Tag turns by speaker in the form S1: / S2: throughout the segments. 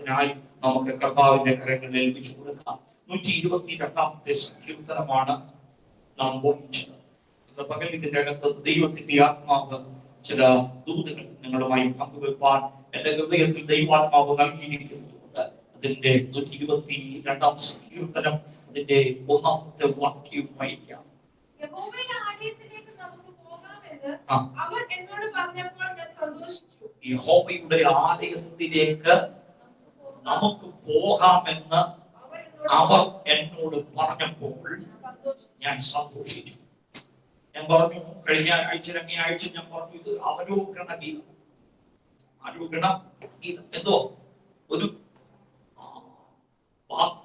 S1: അതിനായി നമുക്ക് കർത്താവിന്റെ കരങ്ങളിൽ ഏൽപ്പിച്ചു കൊടുക്കാം. 122 സങ്കീർത്തനമാണ് നാം വായിച്ചത്. ഇന്ന് പകൽ ഇതിന്റെ അകത്ത് ദൈവത്തിന്റെ ആത്മാവ് ചില ദൂതുകൾ നിങ്ങളുമായി പങ്കുവെപ്പാൻ എന്റെ ഹൃദയത്തിൽ ദൈവാത്മാവ് നൽകിയിരിക്കുന്നുണ്ട്. അതിന്റെ 122 സങ്കീർത്തനം അതിന്റെ 1-ാമത്തെ വാക്യം വായിക്കാം.
S2: യഹോവയുടെ ആലയത്തിലേക്ക് നമുക്ക് പോകാമെന്ന് അവർ എന്നോട് പറഞ്ഞപ്പോൾ ഞാൻ സന്തോഷിച്ചു.
S1: യഹോവയുടെ ആലയത്തിലേക്ക് നമുക്ക് പോകാമെന്ന് അവർ എന്നോട് പറഞ്ഞപ്പോൾ ഞാൻ സന്തോഷിച്ചു. ഞാൻ പറഞ്ഞു കഴിഞ്ഞ ആഴ്ച ഞാൻ പറഞ്ഞു ഇത് അവലോകന ഗീതം. അവലോകന ഗീതം എന്തോ ഒരു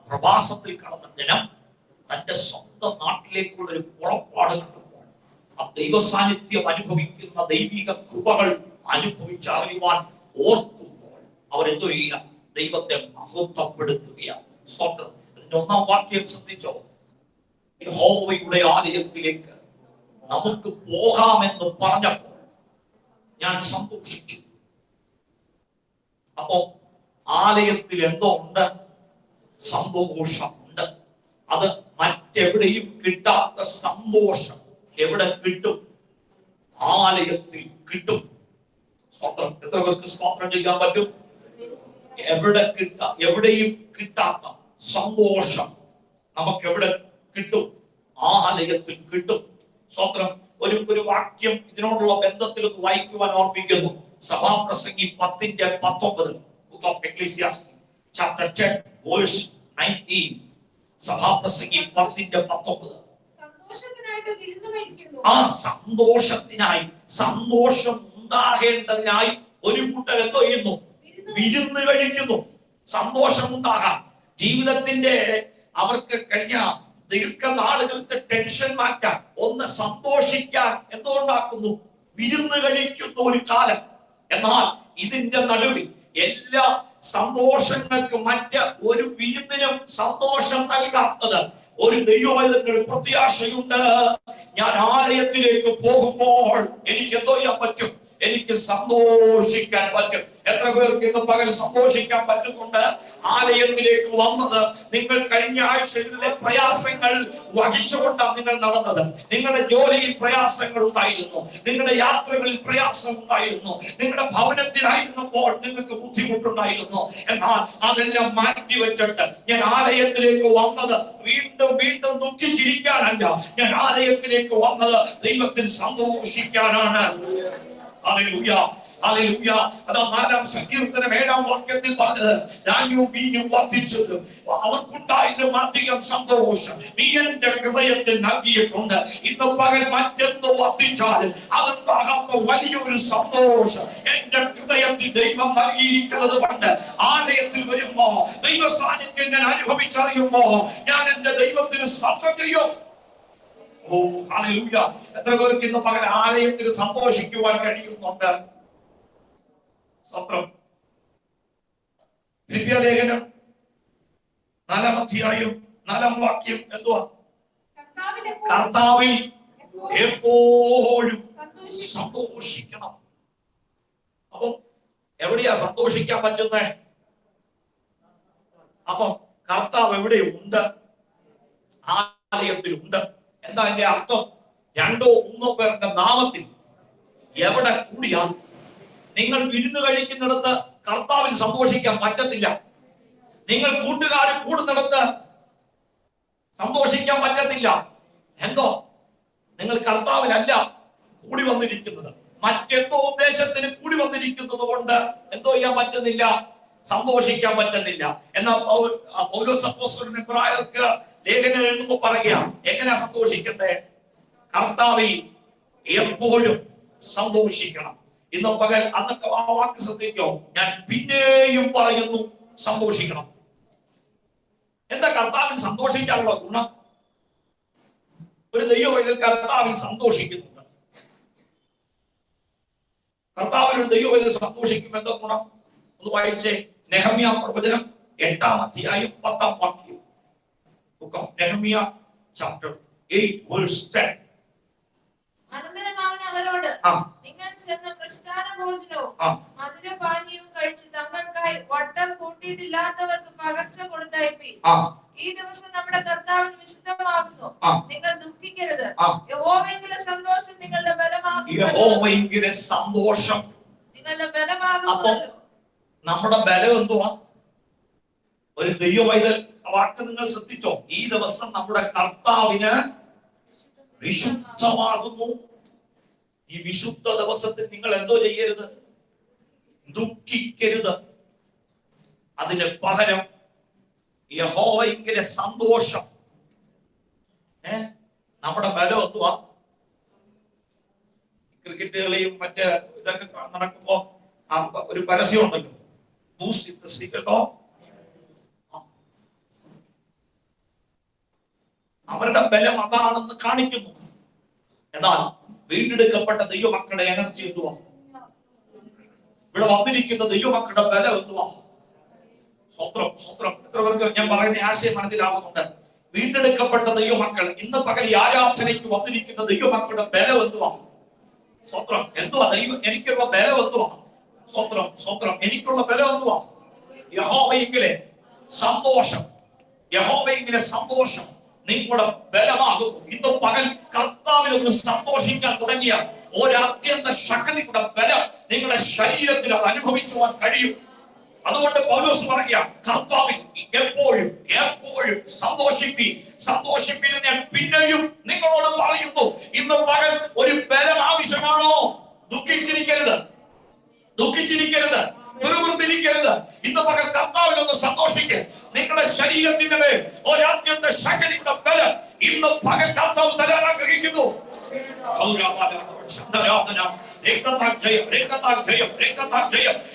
S1: പ്രവാസത്തിൽ കടന്ന ജനം തന്റെ സ്വന്തം നാട്ടിലേക്കുള്ള ഒരു പുറപ്പാട് കണ്ടപ്പോൾ ആ ദൈവ സാന്നിധ്യം അനുഭവിക്കുന്ന ദൈവിക കൃപകൾ അനുഭവിച്ചറിയുവാൻ ഓർക്കുമ്പോൾ അവരെന്തോ ചെയ്യുക? ദൈവത്തെ മഹത്വപ്പെടുത്തുകയാണ്. അതിന്റെ 1-ാം വാക്യം ശ്രദ്ധിച്ചോ? യഹോവയുടെ ആലയത്തിലേക്ക് നമുക്ക് പോകാമെന്ന് പറഞ്ഞപ്പോൾ ഞാൻ സന്തോഷിച്ചു. അപ്പോ ആലയത്തിൽ എന്തോ ഉണ്ട്? സന്തോഷമുണ്ട്. അത് മറ്റെവിടെയും കിട്ടാത്ത സന്തോഷം എവിടെ കിട്ടും? ആലയത്തിൽ കിട്ടും. എത്ര പേർക്ക് സ്തോത്രം ചെയ്യാൻ പറ്റും? എവിടെയും കിട്ടാത്ത സന്തോഷം നമുക്ക് എവിടെ കിട്ടും? ആലയത്തിൽ കിട്ടും. സ്തോത്രം. ഒരു വാക്യം ഇതിനോടുള്ള ബന്ധത്തിൽ വായിക്കുവാൻ ഓർമ്മിക്കുന്നു. സഭാപ്രസംഗി 10:19, ബുക്ക് ഓഫ് എക്ലീസിയാസ്റ്റിക്സ് ചാപ്റ്റർ 10 വേഴ്സ് 19. സഭാപ്രസംഗി 10:19. ആ സന്തോഷത്തിനായി, സന്തോഷം ഉണ്ടാകേണ്ടതിനായി ഒരു കൂട്ടർ എന്തോ ചെയ്യുന്നു? വിരുന്ന് കഴിക്കുന്നു. സന്തോഷം ഉണ്ടാകാം. ജീവിതത്തിന്റെ അവർക്ക് കഴിഞ്ഞ ദീർഘനാളുകൾക്ക് ടെൻഷൻ മാറ്റാൻ, ഒന്ന് സന്തോഷിക്കാൻ എന്തോ ഉണ്ടാക്കുന്നു? വിരുന്ന് കഴിക്കുന്ന ഒരു കാലം. എന്നാൽ ഇതിന്റെ നടുവിൽ എല്ലാ സന്തോഷങ്ങൾക്ക് മറ്റ് ഒരു വിരുന്നിനും സന്തോഷം നൽകാത്തത് ഒരു ദൈവവചനത്തിൽ പ്രത്യാശയുണ്ട്. ഞാൻ ആലയത്തിലേക്ക് പോകുമ്പോൾ എനിക്ക് എന്തോ ചെയ്യാൻ പറ്റും? എനിക്ക് സന്തോഷിക്കാൻ പറ്റും. എത്ര പേർക്ക് ഇന്ന് പകൽ സന്തോഷിക്കാൻ പറ്റുന്നുണ്ട്? ആലയത്തിലേക്ക് വന്നത് നിങ്ങൾ കഴിഞ്ഞ ആഴ്ചയിലെ പ്രയാസങ്ങൾ വഹിച്ചുകൊണ്ടാണ് നിങ്ങൾ നടന്നത്. നിങ്ങളുടെ ജോലിയിൽ പ്രയാസങ്ങൾ ഉണ്ടായിരുന്നു, നിങ്ങളുടെ യാത്രകളിൽ പ്രയാസം ഉണ്ടായിരുന്നു, നിങ്ങളുടെ ഭവനത്തിലായിരുന്നപ്പോൾ നിങ്ങൾക്ക് ബുദ്ധിമുട്ടുണ്ടായിരുന്നു. എന്നാൽ അതെല്ലാം മാറ്റി വെച്ചിട്ട് ഞാൻ ആലയത്തിലേക്ക് വന്നത് വീണ്ടും വീണ്ടും ദുഃഖിച്ചിരിക്കാനല്ല, ഞാൻ ആലയത്തിലേക്ക് വന്നത് ദൈവത്തിൽ സന്തോഷിക്കാനാണ്. Hallelujah, hallelujah. അതാ 4-ാം സങ്കീർത്തനം 7-ാം വാക്യത്തിൽ പറഞ്ഞത്, ധാന്യവും വീഞ്ഞും വർദ്ധിച്ചത് അവർക്കുണ്ടായാലും അധികം സന്തോഷം നീ എന്റെ ഹൃദയത്തിൽ നൽകിയിട്ടുണ്ട്. ഇന്ന് പകൽ മറ്റെന്ത് വർദ്ധിച്ചാലും അതുണ്ടാകാത്ത വലിയൊരു സന്തോഷം എന്റെ ഹൃദയത്തിൽ ദൈവം നൽകിയിരിക്കുന്നത് കൊണ്ട് ആലയത്തിൽ വരുമ്പോ ദൈവ സാന്നിധ്യം ഞാൻ അനുഭവിച്ചറിയുമ്പോ ഞാൻ എന്റെ ദൈവത്തിന് സ്തോത്രം ചെയ്യും. ഓ ഹല്ലേലൂയ. എത്ര പേർക്ക് ഇന്ന് പകൽ ആലയത്തിൽ സന്തോഷിക്കുവാൻ കഴിയുന്നുണ്ട്? സ്തോത്രം. ഫിലിപ്പിയർലേഖനം 4-ാം അധ്യായം 4-ാം വാക്യം എന്തുവാ? കർത്താവിൽ എപ്പോഴും സന്തോഷിക്കണം. അപ്പൊ എവിടെയാ സന്തോഷിക്കാൻ പറ്റുന്നേ? അപ്പൊ കർത്താവ് എവിടെയുണ്ട്? ആലയത്തിലുണ്ട്. എന്താ അതിന്റെ അർത്ഥം? 2-3 പേരുടെ നാമത്തിൽ എവിടെ കൂടിയാൽ നിങ്ങൾ വിരുന്ന് കഴിക്കുന്നിടത്ത് കർത്താവിൽ സന്തോഷിക്കാൻ പറ്റത്തില്ല. നിങ്ങൾ കൂട്ടുകാർ കൂടുന്നിടത്ത് സന്തോഷിക്കാൻ പറ്റത്തില്ല. എന്തോ? നിങ്ങൾ കർത്താവിലല്ല കൂടി വന്നിരിക്കുന്നത്, മറ്റെന്തോ ഉദ്ദേശത്തിന് കൂടി വന്നിരിക്കുന്നത് കൊണ്ട് എന്തോ ചെയ്യാൻ പറ്റുന്നില്ല? സന്തോഷിക്കാൻ പറ്റുന്നില്ല. എന്നാൽ പൗലോസ് അപ്പോസ്തലൻ എബ്രായർക്ക് ലേഖനം എഴുതുമ്പോൾ പറയുക, എങ്ങനെയാ സന്തോഷിക്കണ്ടേ? കർത്താവിൽ എപ്പോഴും സന്തോഷിക്കണം. ഇന്ന് പകൽ അന്നൊക്കെ ആ വാക്ക് ശ്രദ്ധിക്കോ? ഞാൻ പിന്നെയും പറയുന്നു, സന്തോഷിക്കണം. എന്താ കർത്താവിൽ സന്തോഷിക്കാനുള്ള ഗുണം? ഒരു ദൈവവൈദ്യൻ കർത്താവിൽ സന്തോഷിക്കുന്നുണ്ട്. കർത്താവിൽ ഒരു ദൈവവൈദ്യൻ സന്തോഷിക്കും. എന്താ ഗുണം? ഒന്ന് വായിച്ചേ. നെഹമ്യാ പ്രവചനം 8-ാം അധ്യായം 10-ാം വാക്യം. Book of Nehemiah chapter 8 verse 10.
S2: അനന്തരം അവൻ അവരോട്, നിങ്ങൾ ചെന്ന് മൃഷ്ടാന ഭോജനവും
S1: ആ.
S2: മധുരപാനീയവും കഴിച്ച് തങ്ങൾക്കായി വട്ടം കൂട്ടിയിട്ടില്ലാത്തവർക്ക് പകർച്ച കൊടുത്തയപ്പി. ഈ ദിവസം നമ്മുടെ കർത്താവിന് വിശുദ്ധമാകുന്നു. നിങ്ങൾ ദുഃഖിക്കരുത്. യഹോവയെങ്കിലെ സന്തോഷം നിങ്ങളുടെ ബലമാകുന്നു.
S1: യഹോവയെങ്കിലെ സന്തോഷം
S2: നിങ്ങളുടെ ബലമാകുന്നു.
S1: നമ്മുടെ ബലം എന്തുവാ? ഒരു ദൈവവൈതൽ വാക്ക് നിങ്ങൾ ശ്രദ്ധിച്ചോ? ഈ ദിവസം നമ്മുടെ കർത്താവിന് വിശുദ്ധമാകുന്നു. ഈ വിശുദ്ധ ദിവസത്തിൽ നിങ്ങൾ എന്തോ ചെയ്യരുത്? ദുഃഖിക്കരുത്. അതിന് പകരം യഹോവയെങ്കിലെ സന്തോഷം. നമ്മുടെ ബലം എന്തുവാ? ക്രിക്കറ്റ് കളിയും മറ്റ് ഇതൊക്കെ നടക്കുമ്പോ ഒരു പരസ്യം ഉണ്ടല്ലോ, ബൂസ്റ്റ് ഇൻ ദ സീക്രട്ട്. അവരുടെ ബലം അതാണെന്ന് കാണിക്കുന്നു. എന്നാൽ വീണ്ടെടുക്കപ്പെട്ട ദൈവമക്കളുടെ എനർജി എന്തുവാ? ഇവിടെ വന്നിരിക്കുന്ന ദൈവമക്കളുടെ ബലം എന്തുവാ? സ്വത്രം സ്വത്രം. എത്ര പേർക്ക് ഞാൻ പറയുന്ന ആശയം മനസ്സിലാവുന്നുണ്ട്? വീണ്ടെടുക്കപ്പെട്ട ദൈവമക്കൾ ഇന്ന് പകൽ ആരാധനയ്ക്ക് വന്നിരിക്കുന്ന ദൈവമക്കളുടെ ബലം എന്തുവാ? സ്വത്രം. എന്തുവാ? ദൈവം എനിക്കുള്ള ബലം എന്തുവാ? സ്വത്രം സ്വത്രം. എനിക്കുള്ള ബലം എന്തുവാ? യഹോവയെങ്കിലെ സന്തോഷം. യഹോവയെങ്കിലെ സന്തോഷം നിങ്ങളുടെ ബലമാകുന്നു. ഇന്ന് പകൽ കർത്താവിലൊന്ന് സന്തോഷിക്കാൻ തുടങ്ങിയ ഒരത്യന്ത ശക്തിയുടെ ബലം നിങ്ങളുടെ ശരീരത്തിൽ അത് അനുഭവിച്ചുവാൻ കഴിയും. അതുകൊണ്ട് പൗലോസ് പറയുക, കർത്താവിൽ എപ്പോഴും എപ്പോഴും സന്തോഷിപ്പിൻ എന്ന് ഞാൻ പിന്നെയും നിങ്ങളോട് പറയുന്നു. ഇന്ന് പകൽ ഒരു ബലം ആവശ്യമാണോ? ദുഃഖിച്ചിരിക്കരുത്, ദുർവൃത്തിരിക്കരുത്. ഇന്ന് പകൽ കർത്താവിൽ ഒന്ന് സന്തോഷിക്കുക. നിങ്ങളുടെ ശരീരത്തിന്റെ മേൽ ഒരത്യന്ത ശക്തിയുടെ ബലം ഇന്ന് പകൽ കർത്താവ് തരാൻ ആഗ്രഹിക്കുന്നു.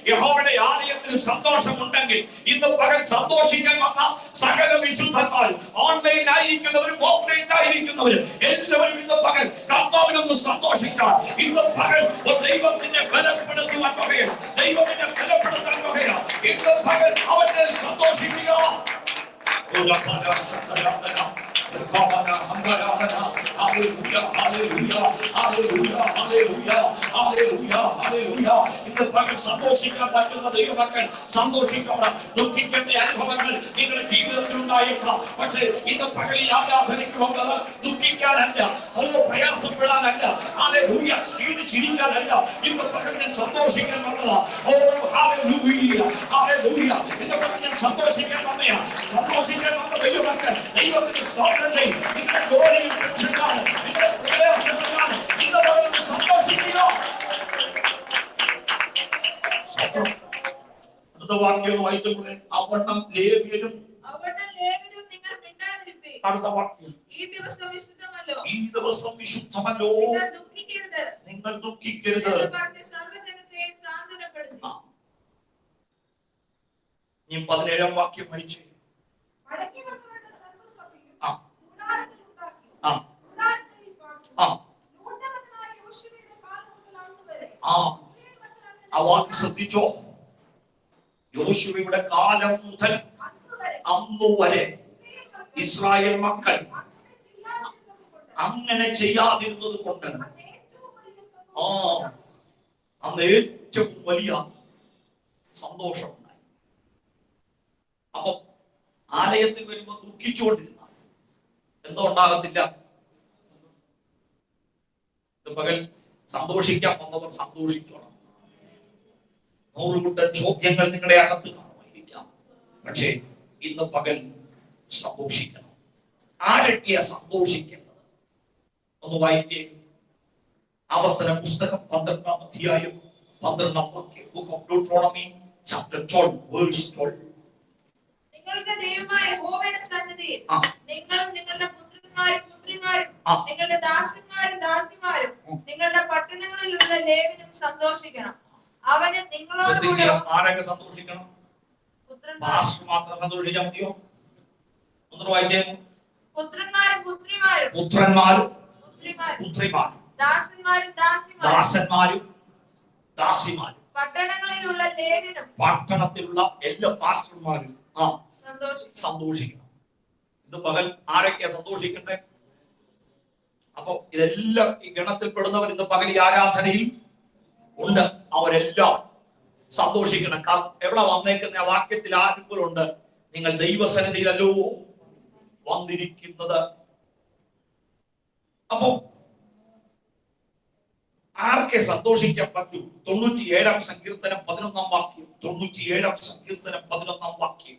S1: യഹോവയുടെ ആലയത്തിൽ സന്തോഷമുണ്ടെങ്കിൽ ഇന്ന് പകൽ സന്തോഷിക്കാൻ വന്ന സകല വിശുദ്ധന്മാരും, ഓൺലൈൻ ആയിരിക്കുന്നവരും ഓഫ്ലൈൻ ആയിരിക്കുന്നവരും എല്ലാവരും ഇന്ന് പകൽ കർത്താവിനൊന്ന് സന്തോഷിച്ചാൽ ഇന്ന് പകൽ ദൈവത്തിന്റെ ബലപ്പെടുത്തുവാൻ വകയാണ്, ദൈവത്തിന്റെ ബലപ്പെടുത്താൻ വകയാണ്. ഇന്ന് പകൽ അവന്റെ സന്തോഷിക്കുക. സന്തോഷിക്കാൻ പറ്റുന്ന ദൈവമക്കൾ സന്തോഷിക്കണം. ദുഃഖിക്കേണ്ട അനുഭവങ്ങൾ നിങ്ങളുടെ ജീവിതത്തിൽ ഉണ്ടായേക്കാം. പക്ഷേ ഇന്ന് പകൽ ആരാധനയ്ക്ക് വന്നത് ദുഃഖിക്കാനല്ല, പ്രയാസപ്പെടാനല്ല, ക്ഷീണിച്ചിരിക്കാനല്ല. ഇന്ന് പകൽ ഞാൻ സന്തോഷിക്കാൻ വന്നതാ. ഇന്ന് പകൽ ഞാൻ സന്തോഷിക്കാൻ വന്നയാ. സന്തോഷിക്കാൻ വന്ന ദൈവമക്കൾ ദൈവത്തിന് സ്തോത്രം ചെയ്യും. നിങ്ങളുടെ ജോലിയിൽ പ്രശ്നങ്ങളാണ്, നിങ്ങളുടെ പ്രയാസങ്ങളാണ്. ഇന്ന് പകൽ സന്തോഷിക്കുക. വാക്യം വായിച്ചപ്പോൾ അവണ്ണം ലേവ്യരും
S2: നിങ്ങൾ മിണ്ടാതിരിപ്പീൻ.
S1: അടുത്ത വാക്യം,
S2: ഈ ദിവസം വിശുദ്ധമല്ലോ,
S1: നിങ്ങൾ ദുഃഖിക്കരുത്.
S2: സർവ്വജനത്തെ സാന്ത്വനപ്പെടുത്തി.
S1: 17 വാക്യം വായിച്ചു. ആ വാക്ക് ശ്രദ്ധിച്ചോ? യോശുവയുടെ കാലം മുതൽ അന്നു വരെ ഇസ്രായേൽ മക്കൾ അങ്ങനെ ചെയ്യാതിരുന്നത് കൊണ്ട് അന്ന് ഏറ്റവും വലിയ സന്തോഷമുണ്ടായി. അപ്പൊ ആലയത്തിൽ വരുമ്പോ ദുഃഖിച്ചുകൊണ്ടിരുന്നാൽ എന്തോ ഉണ്ടാകത്തില്ല. പകൽ സന്തോഷിക്കാൻ വന്നവർ സന്തോഷിച്ചോണം. 100 കൂട്ടം ചോദ്യങ്ങൾ നിങ്ങളുടെ അകത്ത് കാണുമായിരിക്കാം. പക്ഷേ ഇന്ന് പകൽ സന്തോഷിക്കണം. ആരൊക്കെയാ സന്തോഷിക്കേണ്ടത്? ഒന്ന് വായിക്കേ. ആവർത്തന പുസ്തകം 12-ാം അധ്യായം 12-ാം വാക്യം. Book of Deuteronomy chapter 12 verse 12.
S2: നിങ്ങൾക്ക് ദൈവമായ യഹോവയുടെ സന്നിധിയിൽ നിങ്ങളും നിങ്ങളുടെ പുത്രന്മാരും പുത്രിമാരും നിങ്ങളുടെ ദാസന്മാരും ദാസിമാരും നിങ്ങളുടെ പട്ടണങ്ങളിലുള്ള ലേവ്യരും സന്തോഷിക്കണം. അവന് നിങ്ങളോട് കൂടെ.
S1: ആരൊക്കെ സന്തോഷിക്കണം? പാസ്റ്റർ മാത്രം സന്തോഷിച്ചാൽ മതിയോ? ഒന്ന് വായിച്ചേ.
S2: പുത്രന്മാരും പുത്രിമാരും ദാസന്മാരും ദാസിമാരും പട്ടണങ്ങളിലുള്ള ലേവ്യരും,
S1: പട്ടണത്തിലുള്ള എല്ലാ പാസ്റ്റർമാരും സന്തോഷിക്കണം. ഇന്ന് പകൽ ആരൊക്കെയാ സന്തോഷിക്കണ്ടേ? അപ്പൊ ഇതെല്ലാം ഈ ഗണത്തിൽ പെടുന്നവർ ഇന്ന് പകൽ ഈ ആരാധനയിൽ ഉണ്ട്. അവരെല്ലാം സന്തോഷിക്കണം. എവിടെ വന്നേക്കുന്ന വാക്യത്തിൽ ആരുണ്ട്? നിങ്ങൾ ദൈവസന്നിധിയിലല്ലോ വന്നിരിക്കുന്നത്. അപ്പോ ആർക്കെ സന്തോഷിക്കാൻ പറ്റൂ? 97-ാം സങ്കീർത്തനം 11-ാം വാക്യം. 97-ാം സങ്കീർത്തനം 11-ാം വാക്യം.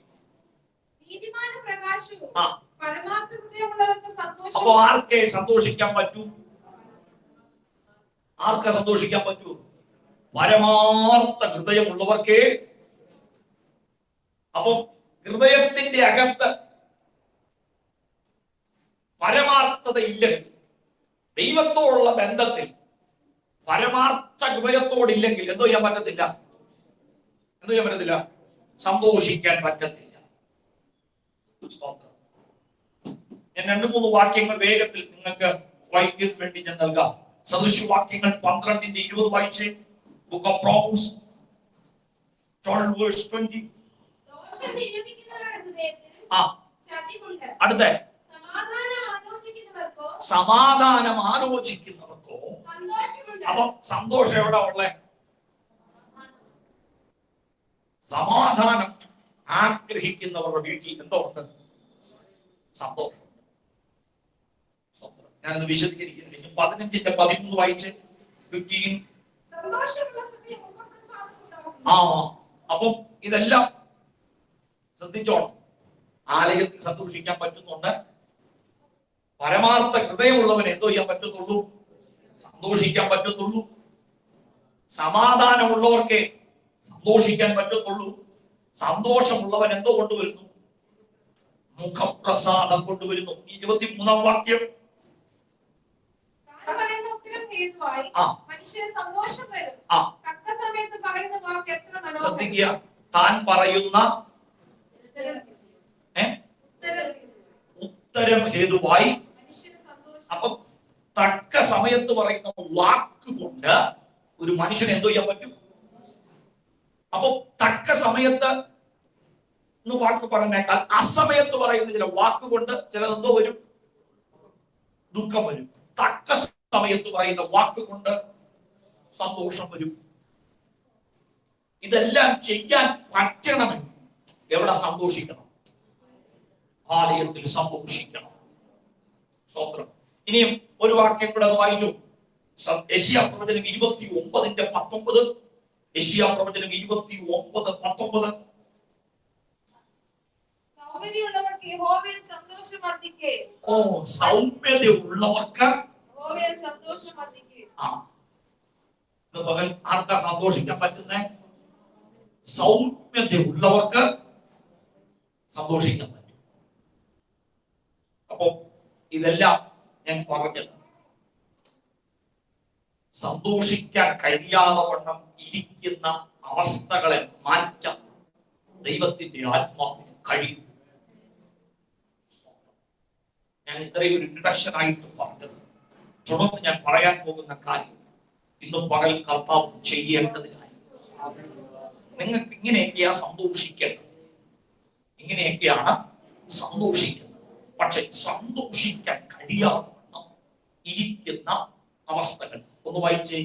S1: അപ്പൊ ആർക്കെ സന്തോഷിക്കാൻ പറ്റൂ? ആർക്കെ സന്തോഷിക്കാൻ പറ്റൂ? പരമാർത്ഥ ഹൃദയമുള്ളവർക്കേ. അപ്പൊ ഹൃദയത്തിന്റെ അകത്ത് പരമാർത്ഥത ഇല്ലെങ്കിൽ, ദൈവത്തോടുള്ള ബന്ധത്തിൽ പരമാർത്ഥ ഹൃദയത്തോടില്ലെങ്കിൽ എന്തോ ചെയ്യാൻ പറ്റത്തില്ല? എന്തോ ചെയ്യാൻ പറ്റത്തില്ല? സന്തോഷിക്കാൻ പറ്റത്തില്ല. ഞാൻ 2-3 വാക്യങ്ങൾ വേഗത്തിൽ നിങ്ങൾക്ക് വായിക്കാൻ വേണ്ടി ഞാൻ നൽകാം. സദൃശവാക്യങ്ങൾ 12-20 വായിച്ചേ. Book of probes 12:20. അടുത്ത സമാധാനം ആലോചിക്കുന്നവർക്കോ. അപ്പൊ സന്തോഷം എവിടെ ഉള്ളേ? സമാധാനം ആഗ്രഹിക്കുന്നവരുടെ വീട്ടിൽ എന്തോ ഉണ്ട്? സന്തോഷം. ഞാനത് വിശദീകരിക്കുന്നില്ല. 15-13 വായിച്ച് 15. അപ്പൊ ഇതെല്ലാം ശ്രദ്ധിച്ചോണം. ആലയത്തിൽ സന്തോഷിക്കാൻ പറ്റുന്നുണ്ട്. പരമാർത്ഥ ഹൃദയമുള്ളവൻ എന്തോ ചെയ്യാൻ പറ്റുന്നുള്ളൂ? സന്തോഷിക്കാൻ പറ്റുന്നുള്ളൂ. സമാധാനമുള്ളവർക്കേ സന്തോഷിക്കാൻ പറ്റുന്നുള്ളൂ. സന്തോഷമുള്ളവൻ എന്തോ കൊണ്ടുവരുന്നു? മുഖപ്രസാദം കൊണ്ടുവരുന്നു. 23-ാം വാക്യം. ശ്രദ്ധിക്കുക. താൻ പറയുന്ന ഉത്തരം ഹേതുവായി. അപ്പൊ തക്ക സമയത്ത് പറയുന്ന വാക്ക് കൊണ്ട് ഒരു മനുഷ്യന് എന്തോ ചെയ്യാൻ പറ്റും? അപ്പൊ തക്ക സമയത്ത് വാക്ക് പറഞ്ഞേക്കാൾ അസമയത്ത് പറയുന്ന ചില വാക്കുകൊണ്ട് ചിലതെന്തോ വരും? ദുഃഖം വരും. തക്ക സമയത്ത് പറയുന്ന വാക്കുകൊണ്ട് സന്തോഷം വരും. ഇതെല്ലാം ചെയ്യാൻ പറ്റണമെങ്കിൽ എവിടെ സന്തോഷിക്കണം? ആലയത്തിൽ സന്തോഷിക്കണം. സ്തോത്രം. ഇനിയും ഒരു വാക്യം കൂടെ വായിച്ചു. യെശയ്യാ പ്രവചനം 29:19. യെശയ്യാ പ്രവചനം 29:19. സൗമ്യതയുള്ളവർക്ക് ആർക്കാ സന്തോഷിക്കാൻ പറ്റുന്നേ? സൗമ്യതയുള്ളവർക്ക് സന്തോഷിക്കാൻ പറ്റും. അപ്പൊ ഇതെല്ലാം ഞാൻ പറഞ്ഞത് സന്തോഷിക്കാൻ കഴിയാതെ വണ്ണം ഇരിക്കുന്ന അവസ്ഥകളെ മാറ്റാൻ ദൈവത്തിന്റെ ആത്മാവിന് കഴിയും. ഞാൻ ഇത്രയും ഒരു ഇൻട്രഡക്ഷൻ ആയിട്ട് പറഞ്ഞത്. തുടർന്ന് ഞാൻ പറയാൻ പോകുന്ന കാര്യം ഇന്നും പകൽ കർത്താവ് ചെയ്യേണ്ടതിനായി. നിങ്ങൾക്ക് ഇങ്ങനെയൊക്കെയാ സന്തോഷിക്കേണ്ടത്, ഇങ്ങനെയൊക്കെയാണ് സന്തോഷിക്കുന്നത്. പക്ഷെ സന്തോഷിക്കാൻ കഴിയാതെ ഇരിക്കുന്ന അവസ്ഥകൾ ഒന്ന് വായിച്ചേ.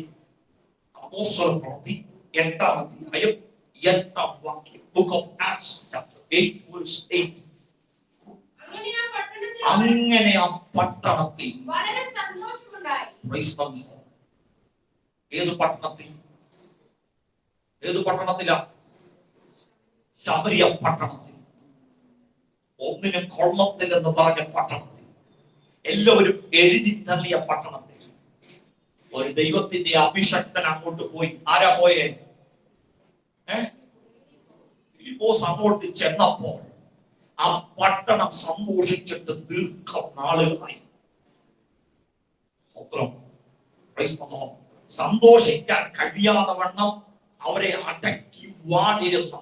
S1: അപ്പോസ്തലർ പ്രവൃത്തി 8-ാം അധ്യായം 8-ാം വാക്യം. Book of Acts chapter 8:8. അങ്ങനെ ആ പട്ടണത്തിൽ വളരെ സന്തോഷമുണ്ടായി. ഏത് പട്ടണത്തിൽ? ഏത് പട്ടണത്തിലാ? ശമരിയ പട്ടണത്തിൽ. ഒന്നിനും കൊള്ളത്തില്ലെന്ന് പറഞ്ഞ പട്ടണത്തിൽ, എല്ലാവരും എഴുതി തള്ളിയ പട്ടണത്തിൽ ഒരു ദൈവത്തിന്റെ അഭിഷക്തൻ അങ്ങോട്ട് പോയി. ആരാ പോയേ? ഫിലിപ്പോസ് അങ്ങോട്ട് ചെന്നപ്പോൾ ആ പട്ടണം സന്തോഷിച്ചിട്ട് ദീർഘനാളുകളായി. സന്തോഷിക്കാൻ കഴിയാതെ വണ്ണം അവരെ അടക്കി വാണിരുന്നു.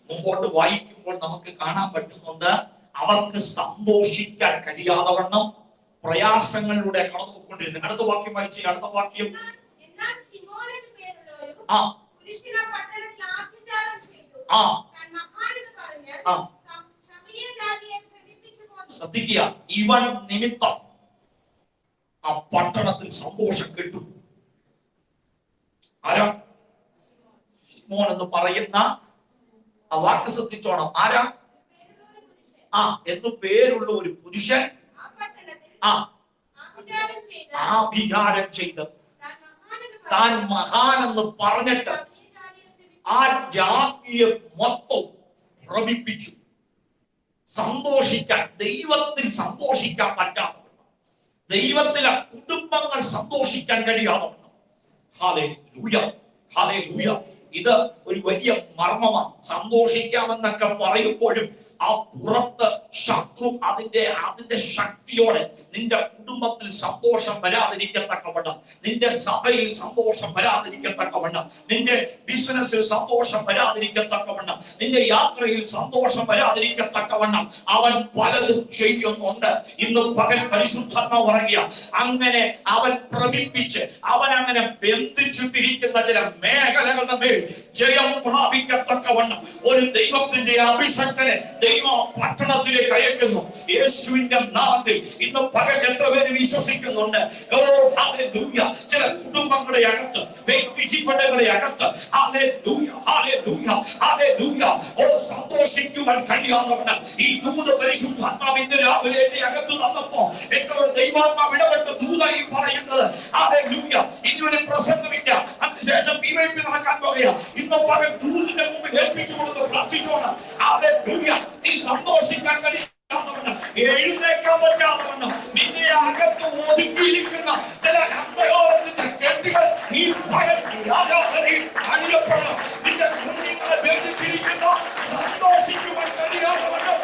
S1: മുമ്പോട്ട് വായിക്കുമ്പോൾ നമുക്ക് കാണാൻ പറ്റുന്നുണ്ട്, അവർക്ക് സന്തോഷിക്കാൻ കഴിയാതെ വണ്ണം പ്രയാസങ്ങളിലൂടെ കടന്നുപോയിക്കൊണ്ടിരുന്നു. അടുത്ത വാക്യം വായിച്ചേ. അടുത്ത വാക്യം. ശ്രദ്ധിക്കുക. ഇവൻ നിമിത്തം ആ പട്ടണത്തിൽ സന്തോഷം കിട്ടും. ആരാ? ശിമോൻ എന്ന് പറയുന്ന ആ വാക്ക് ശ്രദ്ധിച്ചോണം. ആരാ? എന്ന് പേരുള്ള ഒരു പുരുഷൻ ആഭിചാരം ചെയ്ത് താൻ മഹാനെന്ന് പറഞ്ഞിട്ട് ആ ജാതിയെ മൊത്തം ഭ്രമിപ്പിച്ചു. സന്തോഷിക്കാൻ, ദൈവത്തിൽ സന്തോഷിക്കാൻ പറ്റാതെ, ദൈവത്തിലെ കുടുംബങ്ങൾ സന്തോഷിക്കാൻ കഴിയാതെ. Hallelujah, hallelujah. ഇത് ഒരു വലിയ മർമ്മമാണ്. സന്തോഷിക്കാമെന്നൊക്കെ പറയുമ്പോഴും ആ പുറത്ത് ശത്രു അതിന്റെ ശക്തിയോടെ നിന്റെ കുടുംബത്തിൽ സന്തോഷം വരാതിരിക്കത്തക്കവണ്ണം, നിന്റെ സഭയിൽ സന്തോഷം വരാതിരിക്കത്തക്കവണ്ണം, നിന്റെ ബിസിനസ്സിൽ സന്തോഷം വരാതിരിക്കത്തക്കവണ്ണം, നിന്റെ യാത്രയിൽ സന്തോഷം വരാതിരിക്കത്തക്കവണ്ണം അവൻ പലതും ചെയ്യുന്നുണ്ട്. ഇന്ന് പകൽ പരിശുദ്ധാത്മാവ് പറയുക, അങ്ങനെ അവൻ പ്രമിപ്പിച്ച് അവൻ അങ്ങനെ ബന്ധിച്ചിട്ടിരിക്കുന്ന ചില മേഖലകളുടെ മേൽ ജയം പ്രാപിക്കത്തക്കവണ്ണം ഒരു ദൈവത്തിന്റെ അഭിഷക്തനെ ദൈവ പട്ടണത്തിലേക്ക് അയക്കുന്നു. യേശുവിന്റെ നാമത്തിൽ ഇന്ന് പകൽ എത്ര പേര് വിശ്വസിക്കുന്നുണ്ട്? ഓ ഹല്ലേലൂയ. ചില കുടുംബങ്ങളുടെ അകത്ത്, വ്യക്തി ജീവനങ്ങളുടെ അകത്ത് ഹല്ലേലൂയ, ഹല്ലേലൂയ, ഹല്ലേലൂയ, ഓ സന്തോഷിക്കുവാൻ കഴിയാത്തവണ്ണം ഈ ദൂത പരിശുദ്ധാത്മാവിന്റെ രാവിലെ എന്റെ അകത്ത് വന്നപ്പോ എന്നോട് ദൈവാത്മാവ് ഇടപെട്ട ദൂതായി പറയുന്നത് ഹല്ലേലൂയ. ഇനിയൊരു പ്രസംഗമില്ല, അതിനുശേഷം PYP നടക്കാൻ പോകുക. ഇന്ന് പകൽ ദൂതിന്റെ മുമ്പിൽ ഏൽപ്പിച്ചു കൊടുത്ത് പ്രാർത്ഥിച്ചോണം. ഹല്ലേലൂയ. നീ സന്തോഷിക്കാൻ കഴിയാത്തവണ്ണം, എഴുന്നേക്കാൻ പറ്റാത്തവണ്ണം നിന്നെ അകത്ത് ഒതുക്കിയിരിക്കുന്ന ചില ഹൃദയോരത്തിന്റെ കെട്ടുകൾ ഈ പകൽ ആരാധനയിൽ അഴിയപ്പെടണം. നിന്റെ കുഞ്ഞുങ്ങളെ ബന്ധിച്ചിരിക്കുന്ന സന്തോഷിക്കുവാൻ കഴിയാത്തവണ്ണം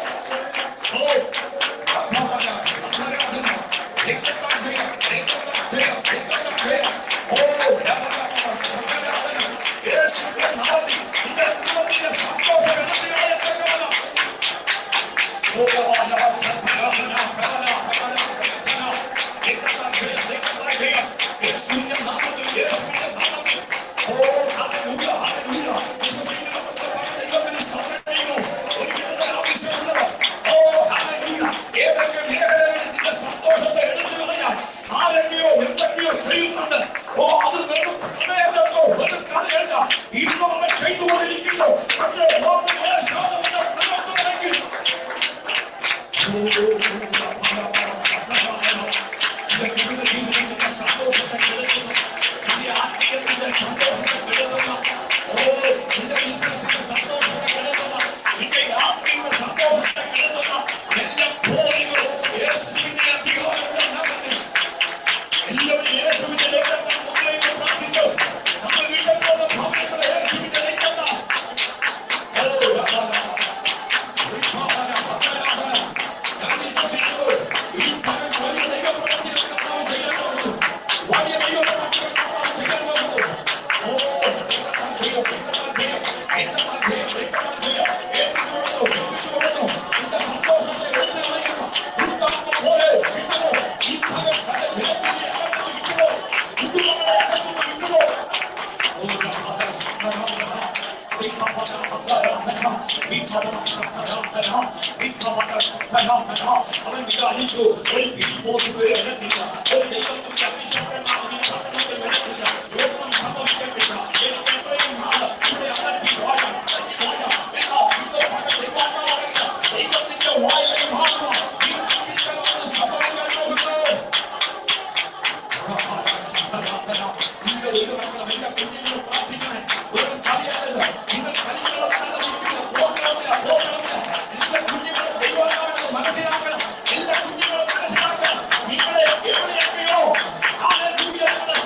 S1: അവൻ വിചാരിച്ചു ഒരു ബിഗ് ബോസ് വരെ വരത്തില്ല, ഒരു ദൈവത്തിന്റെ അഭിഷേകനാകുന്ന പട്ടണത്തിൽ വരത്തില്ല, ഒന്നും സംഭവിക്കത്തില്ല. എനിക്ക് എത്രയും നാള് ഇവിടെ അകറ്റി വാഴാം, ദൈവത്തിന്റെ വായന മാറുക സംഭവിക്കാൻ പോകുന്നത്. എന്റെ കുഞ്ഞുങ്ങൾ പ്രാർത്ഥിക്കാൻ ഒരു കളിയല്ല, നിങ്ങൾ കളികളെ മനസ്സിലാക്കണം. എല്ലാ കുഞ്ഞുങ്ങളും മനസ്സിലാക്കണം. നിങ്ങളെ എവിടെയൊക്കെയോ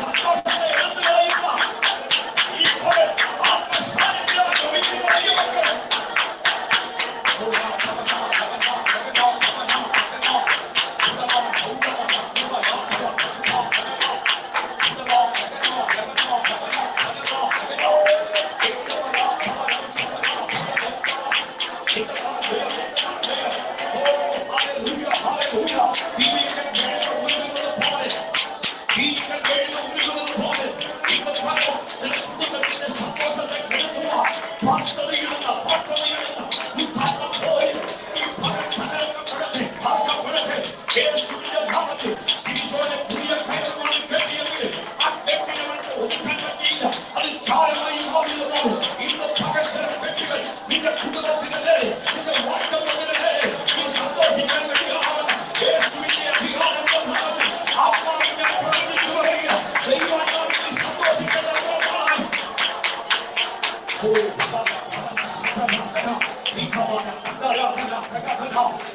S1: സന്തോഷത്തെ എടുത്തു കളയുക ഇപ്പോൾ ആത്മസാന്നിധ്യം അത് ചാരമായി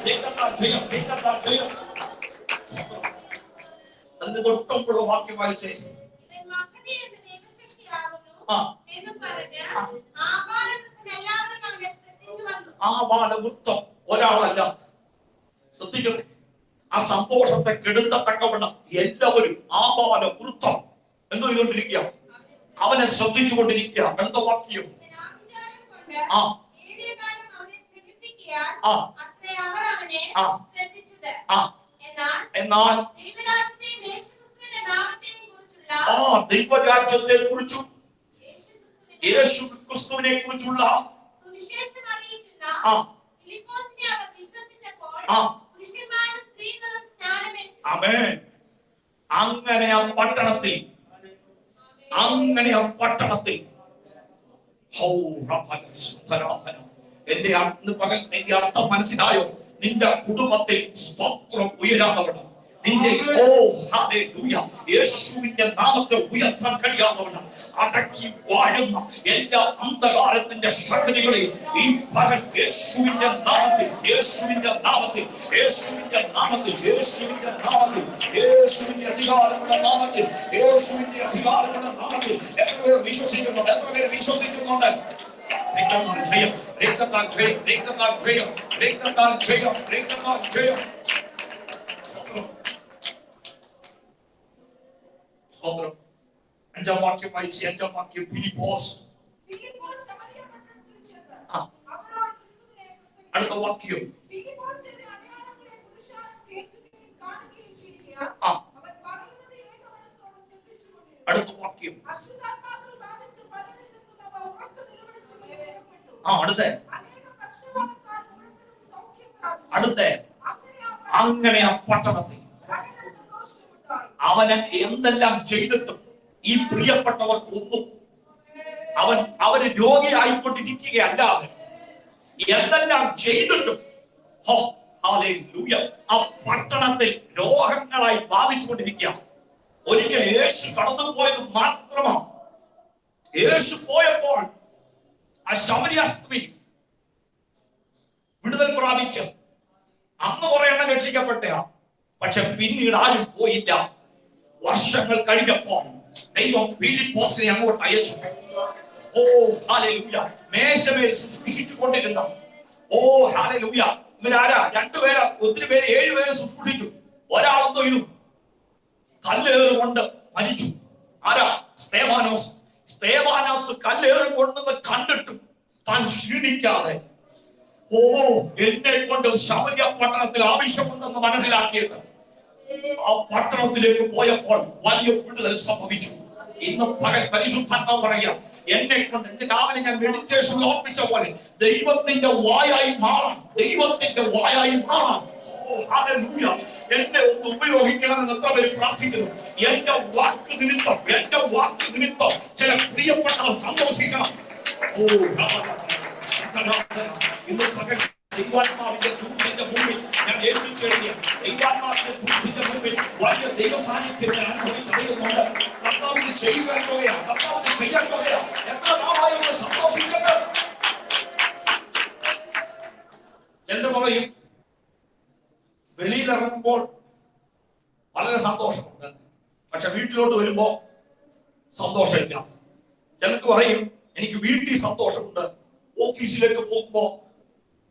S1: ദൈവത്താൽ ജയം, ദൈവത്താൽ ജയം. അതിന് തൊട്ടുമുള്ള വാക്യം വായിച്ചേ. ആബാലവൃത്തം ഒരാളല്ല. ശ്രദ്ധിക്കട്ടെ, ആ സന്തോഷത്തെ കെടുത്തത്തക്കവണ്ണം എല്ലാവരും ആബാലവൃത്തം എന്തോ ചെയ്തുകൊണ്ടിരിക്കുക, അവനെ ശ്രദ്ധിച്ചുകൊണ്ടിരിക്കുക. അടുത്ത വാക്യം. എന്നാൽ ദൈവരാജ്യത്തെ കുറിച്ചും യേശു ക്രിസ്തുവിനെ കുറിച്ചുള്ള അങ്ങനെ ആ പട്ടണത്തിൽ എന്റെ പകൽ എന്റെ അർത്ഥം മനസ്സിലായോ? നിന്റെ കുടുംബത്തിൽ സ്തോത്രം ഉയരാത്തവണ്ണം, നിന്റെ യേശുവിന്റെ നാമത്തെ ഉയർത്താൻ കഴിയാത്തവണ്ണം അടക്കി വാഴുന്ന എല്ലാ അന്ധകാരത്തിന്റെ ശക്തികളെ ഈ പകൽ യേശുവിന്റെ നാമത്തിൽ, യേശുവിന്റെ നാമത്തിൽ, യേശുവിന്റെ നാമത്തിൽ, യേശുവിന്റെ നാമത്തിൽ, യേശുവിന്റെ അധികാരമുള്ള നാമത്തിൽ, യേശുവിന്റെ അധികാരമുള്ള നാമത്തിൽ എത്ര പേർ വിശ്വസിക്കുന്നുണ്ട്? എത്ര പേർ വിശ്വസിക്കുന്നുണ്ട്? ജയം, രക്തത്താൽ ജയം, രക്തത്താൽ ജയം, രക്തത്താൽ ജയം, രക്തത്താൽ ജയം. സ്തോത്രം. അഞ്ചാം വാക്യം വായിച്ച്, അഞ്ചാം വാക്യം. ഫിലിപ്പോസ് അടുത്ത വാക്യം. അടുത്ത വാക്യം. അടുത്ത അങ്ങനെ ആ പട്ടണത്തിൽ അവന് എന്തെല്ലാം ചെയ്തിട്ടും ഈ പ്രിയപ്പെട്ടവർക്ക് ഒന്നും അവര് രോഗിയായിക്കൊണ്ടിരിക്കുകയല്ലാതെ എന്തെല്ലാം ചെയ്തിട്ടും ആ പട്ടണത്തിൽ രോഗങ്ങളായി ബാധിച്ചുകൊണ്ടിരിക്കുക. ഒരിക്കൽ യേശു കടന്നുപോയത് മാത്രമോ? യേശു പോയപ്പോൾ ആ ശമരിയ സ്ത്രീ വിടുതൽ പ്രാപിച്ചു. അന്ന് കുറെ എണ്ണം രക്ഷിക്കപ്പെട്ട, പക്ഷെ പിന്നീട് ആരും പോയില്ല. വർഷങ്ങൾ കഴിഞ്ഞപ്പോൾ ദൈവം ഫിലിപ്പോസിനെ അങ്ങോട്ട് അയച്ചു. മേശമേൽ ശുശ്രൂഷിച്ചു കൊണ്ടിരുന്ന ഇവരാരാ? രണ്ടുപേരാ, ഒത്തിരി പേര്, 7 പേര് ശുശ്രൂഷിച്ചു. ഒരാളെന്തോ ഇതും കല്ലേറുകൊണ്ട് മരിച്ചു. ആരാ? സ്തേവാനോസ്. സ്തേവാനോസ് കല്ലേറുകൊണ്ടെന്ന് കണ്ടിട്ടും താൻ ക്ഷീണിക്കാതെ എന്നെ കൊണ്ട് ശമരിയ പട്ടണത്തിൽ ആവശ്യമുണ്ടെന്ന് മനസ്സിലാക്കിയിട്ട് ആ പട്ടണത്തിലേക്ക് പോയപ്പോൾ വലിയ വിടുതൽ സംഭവിച്ചു. ഇന്ന് പകൽ പരിശുദ്ധാത്മാവ് പറയുക, എന്നെ കൊണ്ട് എന്റെ രാവിലെ ഞാൻ മെഡിറ്റേഷൻ ഓർപ്പിച്ച പോലെ ദൈവത്തിന്റെ വായായി മാറാം, ദൈവത്തിന്റെ വായായി മാറാം. എന്നെ ഒന്ന് ഉപയോഗിക്കണമെന്ന് എത്ര പേര് പ്രാർത്ഥിക്കുന്നു? എന്റെ വാക്ക് നിമിത്തം ചില പ്രിയപ്പെട്ടവർ സന്തോഷിക്കണം. ഇന്ന് പകൽ ദൈവാത്മാവിന്റെ ദൂതന്റെ മുമ്പിൽ ഞാൻ ഏൽപ്പിച്ചെഴുതിയ ദൈവാത്മാവിന്റെ ദൂതന്റെ മുമ്പിൽ വലിയ ദൈവ സാന്നിധ്യത്തെ അനുഭവിച്ചറിയുന്നുണ്ട്. കർത്താവിന് ചെയ്യാൻ പോയാ, കർത്താവിന് ചെയ്യാൻ പോയാ എത്ര നാളായി സന്തോഷിക്കട്ടെ. എന്ന് പറയും, വെളിയിലിറങ്ങുമ്പോൾ വളരെ സന്തോഷമുണ്ട്, പക്ഷെ വീട്ടിലോട്ട് വരുമ്പോ സന്തോഷമില്ല. ചിലർക്ക് പറയും എനിക്ക് വീട്ടിൽ സന്തോഷമുണ്ട്, ഓഫീസിലേക്ക് പോകുമ്പോ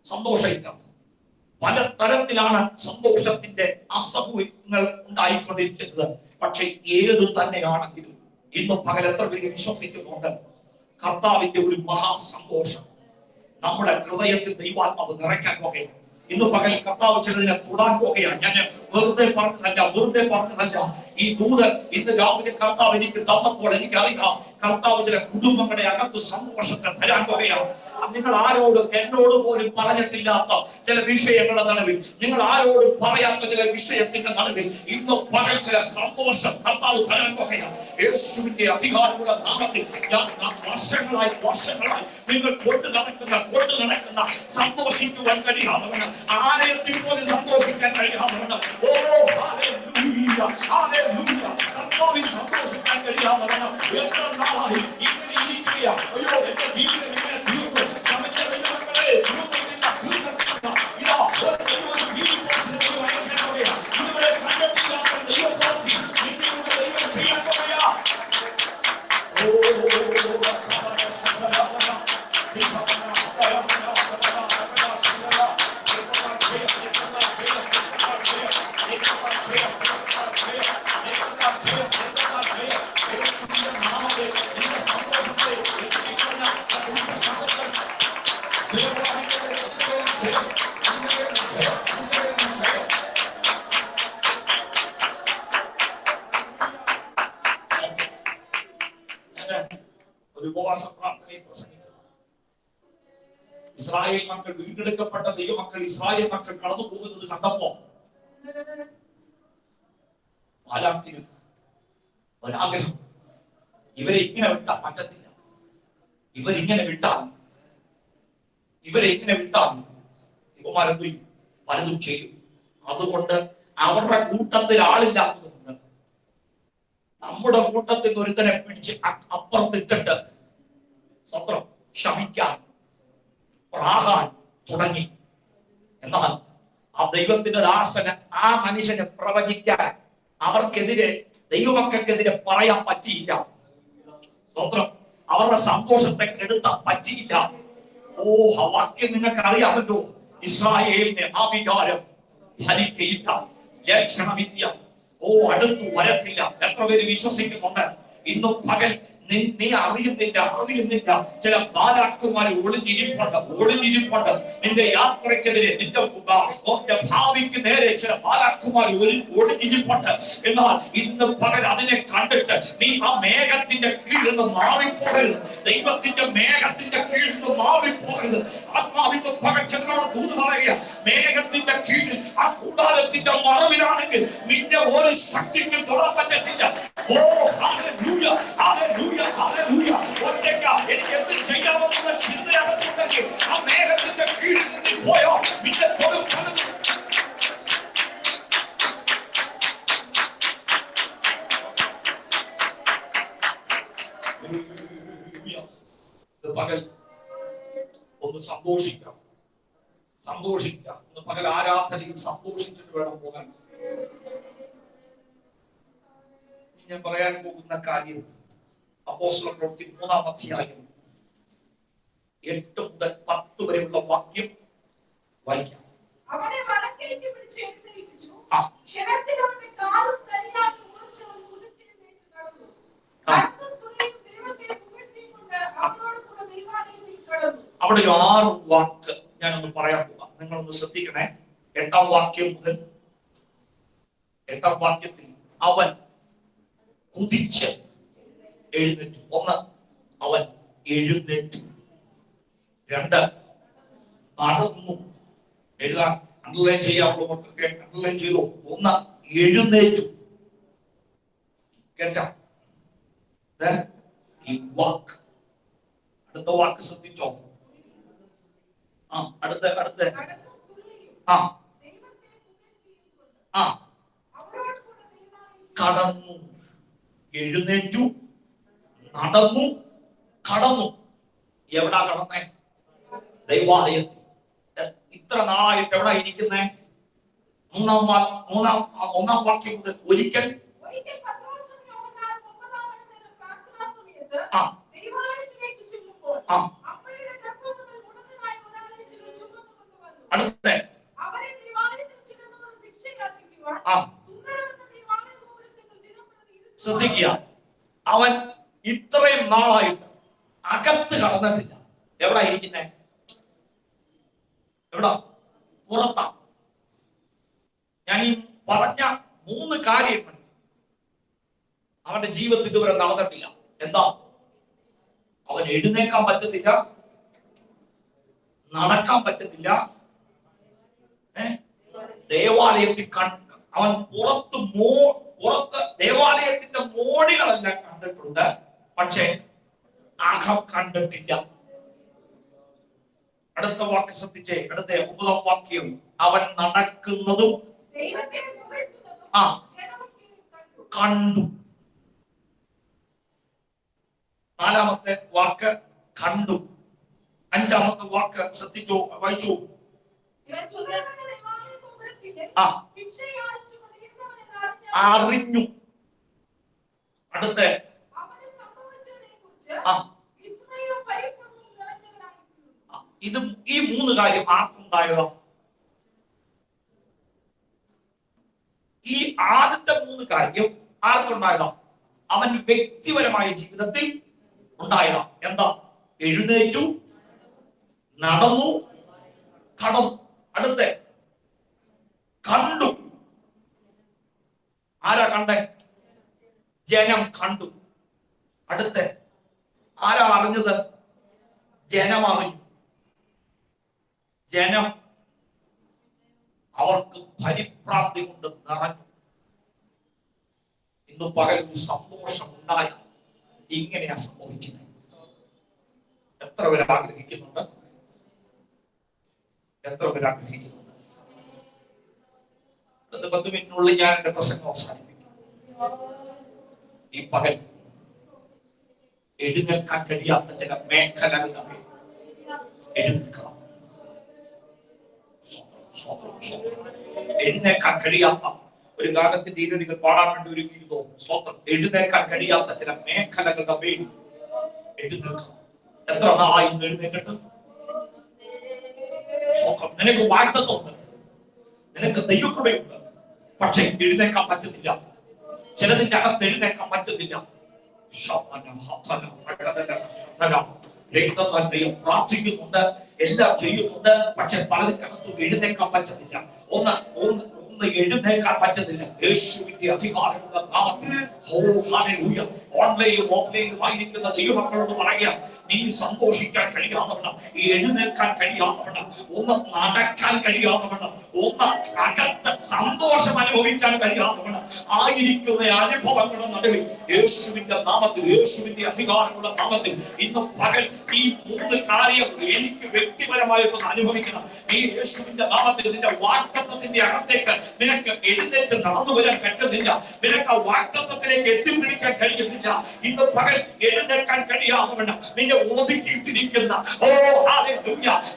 S1: സന്തോഷമില്ല. പല തരത്തിലാണ് സന്തോഷത്തിന്റെ അസമൂഹങ്ങൾ ഉണ്ടായിക്കൊണ്ടിരിക്കുന്നത്. പക്ഷെ ഏതു തന്നെയാണെങ്കിലും ഇന്ന് പകൽ എത്ര പേര് വിശ്വസിക്കുന്നുണ്ട്? കർത്താവിന്റെ ഒരു മഹാസന്തോഷം നമ്മുടെ ഹൃദയത്തിൽ ദൈവാത്മാവ് നിറയ്ക്കാൻ പോകുകയാണ്. ഇന്ന് പകൽ കർത്താവ് ചിലതിനെ തൊടാൻ പോകുകയാണ്. ഞാൻ വെറുതെ പറഞ്ഞതല്ല. ഈ ദൂതൻ ഇന്ന് രാവിലെ കർത്താവ് എനിക്ക് തന്നപ്പോൾ എനിക്കറിയാം കർത്താവ് ചില കുടുംബങ്ങളുടെ അകത്ത് സന്തോഷത്തെ തരാൻ പോകുകയാണ്. നിങ്ങൾ ആരോടും എന്നോട് പോലും പറഞ്ഞിട്ടില്ലാത്ത ചില വിഷയങ്ങളുടെ നടുവിൽ, നിങ്ങൾ ആരോടും പറയാത്ത ചില വിഷയത്തിന്റെ നടുവിൽ ഇന്ന് പകൽ ചില സന്തോഷം കർത്താവ് തരാൻ പോകുകയാണ്. യേശുവിന്റെ അധികാരമുള്ള നാമത്തിൽ വർഷങ്ങളായി നിങ്ങൾ കൊണ്ട് നടക്കുന്ന സന്തോഷിക്കുവാൻ കഴിയാത്തവണ്, ആലയത്തിൽ പോലും സന്തോഷിക്കാൻ കഴിയാത്തവണ്, കർത്താവിൽ സന്തോഷിക്കാൻ കഴിയാത്തവണ് എത്ര നാളായി ഇങ്ങനെ ഇരിക്കുക. അയ്യോ എന്റെ ജീവിതം ഇങ്ങനെ തീർന്നു. സമയത്തെ ഇസ്രായേൽ മക്കൾ വീണ്ടെടുക്കപ്പെട്ട ദൈവമക്കൾ ഇസ്രായേൽ മക്കൾ കടന്നു പോകുന്നത് കണ്ടപ്പോ ബാലാക്കിന് ഒരാഗ്രഹം, ഇവരെ ഇങ്ങനെ വിട്ടാൽ പറ്റത്തില്ല, ഇവരിങ്ങനെ വിട്ടാൽ ഇവന്മാരെന്തു പലതും ചെയ്യും. അതുകൊണ്ട് അവരുടെ കൂട്ടത്തിൽ ആളില്ലാത്തതുകൊണ്ട് നമ്മുടെ കൂട്ടത്തിൽ ഒരുത്തനെ പിടിച്ച് അപ്പുറത്തിട്ടിട്ട് സ്വന്തം ശമിക്കാൻ പ്രാകാൻ തുടങ്ങി. എന്നാൽ ആ ദൈവത്തിന്റെ ദാസന് ആ മനുഷ്യനെ പ്രവചിക്കാൻ അവർക്കെതിരെ ദൈവമക്കൾക്കെതിരെ പറയാൻ പറ്റിയില്ല. സ്വന്തം അവരുടെ സന്തോഷത്തെ കെടുത്താൻ പറ്റിയില്ല. ആ വാക്യം നിങ്ങൾക്ക് അറിയാമല്ലോ. ഇസ്രായേലിന് ആ വികാരം ഫലിക്കയില്ല, ലക്ഷണമില്ല, അടുത്തു വരത്തില്ല. എത്ര പേര് വിശ്വസിക്കുന്നുണ്ട്? ഇന്നും പകൽ നീ അറിയുന്നില്ല ചില ബാലാക്കുമാർ ഒളിഞ്ഞിരിപ്പുണ്ട്. നിന്റെ യാത്രക്കെതിരെ, നിന്റെ ഭാവിക്ക് നേരെ ചില ബാലാക്കുമാർ ഒളിഞ്ഞിരിപ്പുണ്ട്. എന്നാൽ ഇന്ന് പകൽ അതിനെ കണ്ടിട്ട് നീ ആ മേഘത്തിന്റെ കീഴിൽ നിന്ന് മാറിപ്പോകരുത്. ദൈവത്തിന്റെ മേഘത്തിന്റെ കീഴിൽ നിന്ന് മാറിപ്പോകരുത്. ആത്മാവിന്റെ പകൽ ചെന്നോട് ദൂത് പറയുക, മേഘത്തിന്റെ കീഴിൽ ആ കൂടാരത്തിന്റെ മറവിലാണെങ്കിൽ നിന്റെ ഒരു ശക്തിക്ക് തൊടാൻ പറ്റത്തില്ല. എനിക്ക് എന്ത് ചെയ്യാമെന്നുള്ള ചിന്തയകത്തുണ്ടെങ്കിൽ ആ മേഘത്തിന്റെ കീഴിൽ നിന്ന് പോയോ നിന്റെ തൊടും. പകൽ ഒന്ന് സന്തോഷിക്കാം. ഒന്ന് പകൽ ആരാധനയിൽ സന്തോഷിച്ചിട്ട് വേണം പോകാൻ. ഞാൻ പറയാൻ പോകുന്ന കാര്യം അപ്പോസ്തലപ്രവൃത്തി 3-ാം അധ്യായം 8 മുതൽ 10 വരെയുള്ള വാക്യം വായിക്കാം.
S2: അവനെ വലങ്കൈക്ക് പിടിച്ച് എഴുന്നേൽപ്പിച്ചു. ക്ഷണത്തിൽ അവന്റെ കാലും തരിയാട്ടി മുറിച്ചവൻ കുതിച്ചെഴുന്നേറ്റ് നടന്നു. ദൈവത്തെ പുകഴ്ത്തിക്കൊണ്ട് അവനോട് കൂടെ ദൈവാലയത്തിൽ കടന്നു.
S1: അവിടെ 6 വാക്ക് ഞാനൊന്ന് പറയാൻ പോകാം. നിങ്ങളൊന്ന് ശ്രദ്ധിക്കണേ. 8-ാം വാക്യം മുതൽ 8-ാം വാക്യത്തിൽ അവൻ കുതിച്ച് എഴുന്നേറ്റു. 1, അവൻ എഴുന്നേറ്റു. 2, നടന്നു. എഴുതാൻ അണ്ടർലൈൻ ചെയ്യാവുള്ള മക്കൾക്ക് അണ്ടർലൈൻ ചെയ്തു. 1, എഴുന്നേറ്റു. കേട്ടോ? ഈ വാക്ക്, അടുത്ത വാക്ക് ശ്രദ്ധിച്ചോ? അടുത്ത കടന്നു, എഴുന്നേറ്റു, നടന്നു, കടന്നു. എവിടാ കടന്നേ? ദൈവാലയത്തിൽ. ഇത്ര നാളായിട്ട് എവിടാ ഇരിക്കുന്നേ? 1-ാം വാക്യം മുതൽ ഒരിക്കൽ അടുത്ത ശ്രദ്ധിക്കുക. അവൻ ഇത്രയും നാളായിട്ട് അകത്ത് കടന്നിട്ടില്ല. എവിടാ ഇരിക്കുന്നേ? എവിടാ? പുറത്താ. ഞാൻ ഈ പറഞ്ഞ 3 കാര്യങ്ങൾ അവന്റെ ജീവിതത്തിൽ ഇതുവരെ നടന്നിട്ടില്ല. എന്താ? അവൻ എഴുന്നേക്കാൻ പറ്റത്തില്ല, നടക്കാൻ പറ്റത്തില്ല, ദേവാലയത്തിൽ അവൻ പുറത്ത് ദേവാലയത്തിന്റെ മോടികളെല്ലാം കണ്ടിട്ടുണ്ട്, പക്ഷെ അകം കണ്ടിട്ടില്ല. അടുത്ത വാക്യം ശ്രദ്ധിച്ചേ. അടുത്ത 9-ാം വാക്യം, അവൻ നടക്കുന്നതും കണ്ടു. 4-ാമത്തെ വാക്ക് കണ്ടു. 5-ാമത്തെ വാക്ക് ശ്രദ്ധിച്ചോ? വായിച്ചു. അറിഞ്ഞു. അടുത്ത ഇത് ഈ 3 കാര്യം ആർക്കുണ്ടായതോ? ഈ ആദ്യത്തെ 3 കാര്യം ആർക്കുണ്ടായതോ? അവൻ വ്യക്തിപരമായ ജീവിതത്തിൽ ഉണ്ടായതാ. എന്താ? എഴുന്നേറ്റു, നടന്നു, കടന്നു. അടുത്ത കണ്ടു. ആരാ കണ്ടേ? ജനം കണ്ടു. അടുത്ത ആരാ അറിഞ്ഞത്? ജനം അറിഞ്ഞു. ജനം അവർക്ക് പരിപ്രാപ്തി കൊണ്ട് നിറഞ്ഞു. ഇന്ന് പകൽ ഒരു സന്തോഷം ഉണ്ടായ ഇങ്ങനെയാ സംഭവിക്കുന്നത്. എത്ര പേര് ആഗ്രഹിക്കുന്നുണ്ട്? എത്ര പേര് ആഗ്രഹിക്കുന്നുണ്ട്? 10 മിനിറ്റിനുള്ളിൽ ഞാൻ എന്റെ പ്രസംഗം അവസാനിപ്പിക്കും. ഈ പകൽ എഴുന്നേൽക്കാൻ കഴിയാത്ത ചില മേഖലകൾ എഴുന്നേൽക്കണം. എഴുന്നേൽക്കാൻ കഴിയാത്ത ഒരു കാലത്ത് തീരടികൾ പാടാൻ വേണ്ടി ഒരുങ്ങിയിരുന്നു. സ്വന്തം എഴുന്നേൽക്കാൻ കഴിയാത്ത ചില മേഖലകളുടെ പേര് എഴുന്നേൽക്കണം. എത്ര നാളായി എഴുന്നേൽക്കട്ടെ? നിനക്ക് വാഗ്ദത്തമുണ്ട്, നിനക്ക് ദൈവകൃപയുണ്ട്, പക്ഷെ എഴുന്നേൽക്കാൻ പറ്റുന്നില്ല. ചിലതിന്റെ അകത്ത് എഴുന്നേൽക്കാൻ പറ്റുന്നില്ല. പ്രാർത്ഥിക്കുന്നുണ്ട്, എല്ലാം ചെയ്യുന്നുണ്ട്, പക്ഷെ പലതിന്റെ അകത്തും എഴുന്നേൽക്കാൻ പറ്റുന്നില്ല. ഒന്ന് എഴുന്നേൽക്കാൻ പറ്റുന്നില്ല. യേശുവിന്റെ അധികാരമുള്ള നാമത്തിൽ ഓൺലൈനും ഓഫ്ലൈനും ആയിരിക്കുന്ന ദൈവമക്കളോട് പറയാം, നീ സന്തോഷിക്കാൻ കഴിയാത്തവണ്ണം, ഈ എഴുന്നേൽക്കാൻ കഴിയാത്തവണ്ണം, ഒന്ന് നടക്കാൻ കഴിയാത്തവണ്ണം, ഒന്ന് അകത്ത് സന്തോഷം അനുഭവിക്കാൻ കഴിയാത്തവണ്ണം ആയിരിക്കുന്ന അനുഭവങ്ങളുടെ നടുവിൽ യേശുവിന്റെ നാമത്തിൽ, യേശുവിന്റെ അധികാരമുള്ള നാമത്തിൽ ഇന്ന് പകൽ ഈ 3 കാര്യം എനിക്ക് വ്യക്തിപരമായിട്ട് അനുഭവിക്കണം. ഈ യേശുവിന്റെ നാമത്തിൽ നിന്റെ വാഗ്ദത്തത്തിന്റെ അകത്തേക്ക് നിനക്ക് എഴുന്നേറ്റ് നടന്നു വരാൻ പറ്റുന്നില്ല. നിനക്ക് ആ വാഗ്ദത്തത്തിലേക്ക് എത്തിപ്പിടിക്കാൻ കഴിയുന്നില്ല. ഇന്ന് പകൽ എഴുന്നേൽക്കാൻ കഴിയാത്തവണ്ണം നിന്നെ ഒതുക്കിയിട്ടിരിക്കുന്ന